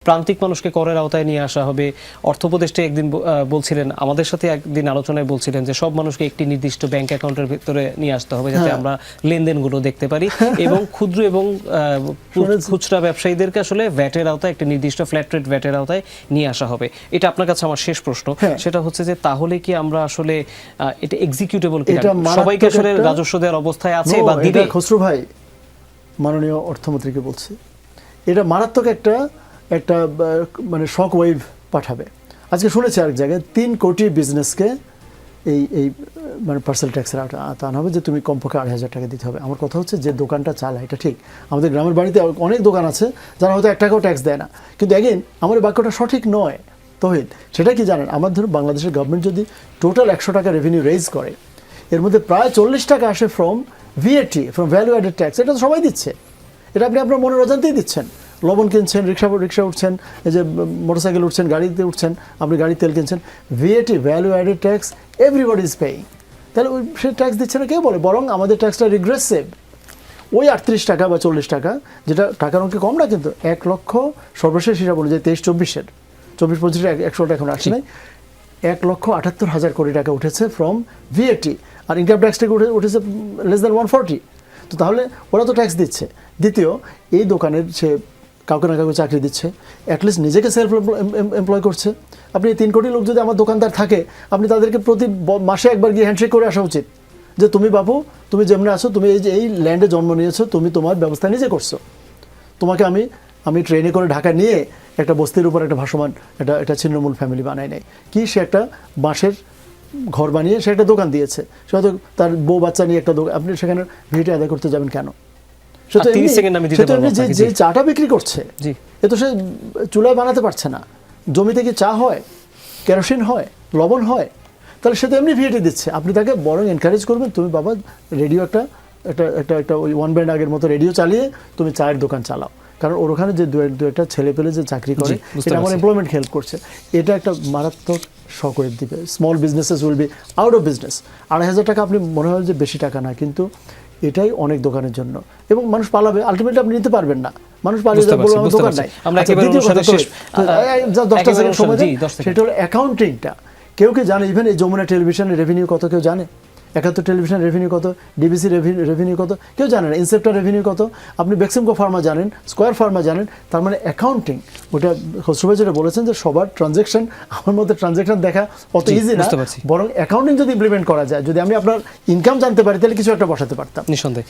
প্রান্তিক মানুষকে করের আওতায় নিয়ে আসা হবে। অর্থ উপদেষ্টা একদিন বলছিলেন, আমাদের সাথে একদিন আলোচনায় বলছিলেন যে সব মানুষকে একটি নির্দিষ্ট ব্যাংক অ্যাকাউন্টের ভিতরে নিয়ে আসতে হবে যাতে আমরা লেনদেনগুলো দেখতে পারি এবং ক্ষুদ্র এবং খুচরা ব্যবসায়ীদেরকে আসলে ভ্যাটের আওতায় একটি নির্দিষ্ট ফ্ল্যাট রেট ভ্যাটের আওতায় নিয়ে আসা হবে। এটা আপনার কাছে আমার শেষ প্রশ্ন, সেটা হচ্ছে যে তাহলে কি আমরা আসলে এটা এক্সিকিউটেবল কিনা, সবাইকে আসলে রাজস্ব দেওয়ার অবস্থায় আছে বা দিবে? খসরু ভাই মাননীয় অর্থমন্ত্রীকে বলছি, এটা মারাত্মক একটা মানে শক ওয়েভ পাঠাবে। আজকে শুনেছি আরেক জায়গায় 3 কোটি বিজনেসকে এই মানে পার্সেল ট্যাক্সের আওতা আনা হবে যে তুমি কমপক্ষে 2,500 টাকা দিতে হবে। আমার কথা হচ্ছে যে দোকানটা চালায় এটা ঠিক, আমাদের গ্রামের বাড়িতে অনেক দোকান আছে যারা হয়তো 1 টাকাও ট্যাক্স দেয় না, কিন্তু এগেইন আমার বাক্যটা সঠিক নয় তহিদ। সেটা কি জানেন, আমার ধরুন বাংলাদেশের গভর্নমেন্ট যদি টোটাল 100 টাকা রেভিনিউ রেজ করে, এর মধ্যে প্রায় 40 টাকা আসে from VAT, from value added tax. এটা তো সবাই দিচ্ছে, এটা আপনি আপনার মনের অজান্তেই দিচ্ছেন। লবণ কিনছেন, রিক্সা উঠছেন, এই যে মোটরসাইকেল উঠছেন, গাড়িতে উঠছেন, আপনি গাড়ির তেল কিনছেন, VAT value added tax everybody is paying. তাহলে ওই সে ট্যাক্স দিচ্ছে না কে বলে, বরং আমাদের ট্যাক্সটা রিগ্রেসিভ। ওই 38 টাকা বা 40 টাকা, যেটা টাকার অঙ্কে কম না, কিন্তু 1 লক্ষ সর্বশেষ হিসাব অনুযায়ী 23-24-এর 24-25 100টা এখন আসে নাই, 1,78,000 কোটি টাকা উঠেছে ফ্রম ভিএটি, আর ইনকাম ট্যাক্স থেকে উঠেছে লেস দ্যান 140। তো তাহলে ওরা তো ট্যাক্স দিচ্ছে। দ্বিতীয়, এই দোকানের সে কাউকে না কাউকে চাকরি দিচ্ছে, অ্যাটলিস্ট নিজেকে সেলফ এমপ্লয় করছে। আপনি 3 কোটি লোক যদি আমার দোকানদার থাকে, আপনি তাদেরকে প্রতি মাসে একবার গিয়ে হ্যান্ডশেক করে আসা উচিত যে তুমি বাবু, তুমি যেমনি আছো, তুমি এই ল্যান্ডে জন্ম নিয়েছো, তুমি তোমার ব্যবস্থা নিজে করছো। তোমাকে আমি ট্রেনে করে ঢাকা নিয়ে একটা বস্তির উপর একটা ভাসমান একটা ছিন্নমূল ফ্যামিলি বানায় নেয় কি, সে একটা বাঁশের ঘর বানিয়ে সে একটা দোকান দিয়েছে, সে হয়তো তার বউ বাচ্চা নিয়ে একটা দোকান, আপনি সেখানে ভিটে আদায় করতে যাবেন কেন? যে চাটা বিক্রি করছে এ তো সে চুলায় বানাতে পারছে না, জমিতে কি চা হয়, কেরোসিন হয়, লবণ হয়, তাহলে সে তো এমনি ভিএটি দিচ্ছে। আপনি তাকে বরং এনকারেজ করবেন, তুমি বাবা রেডিও একটা ওই 1 ব্যান্ড আগের মতো রেডিও চালিয়ে তুমি চায়ের দোকান চালাও, কারণ ওর ওখানে যে দু একটা ছেলে পেলে যে চাকরি করে, এটা আমার এমপ্লয়মেন্ট হেল্প করছে। এটা একটা মারাত্মক শক ওয়েভ দিবে। Small businesses will be out of business. 2,500 টাকা আপনি মনে হয় যে বেশি টাকা না, কিন্তু এটাই অনেক দোকানের জন্য, এবং মানুষ পালাবে, আলটিমেটলি আপনি নিতে পারবেন না, মানুষ পালিয়ে যাবে, বলবে আমার দোকান নাই। সেটা হলো অ্যাকাউন্টিংটা। কেউ কি জানে? ইভেন এই যমুনা টেলিভিশনের রেভিনিউ কত কেউ জানে? 71 টেলিভিশন রেভিনিউ কত? ডিবিসি রেভিনিউ কত? কেউ জানে না। ইনসেপ্টার রেভিনিউ কত? আপনি বেক্সিমকো ফার্মা জানেন, স্কোয়ার ফার্মা জানেন। তার মানে অ্যাকাউন্টিং, ওটা খসরু ভাই যেটা বলেছেন যে সবার ট্রানজ্যাকশন, আমার মধ্যে ট্রানজ্যাকশন দেখা অত ইজি না, বরং অ্যাকাউন্টিং যদি ইমপ্লিমেন্ট করা যায়, যদি আমি আপনার ইনকাম জানতে পারি, তাহলে কিছু একটা বসাতে পারতাম। নিঃসন্দেহে।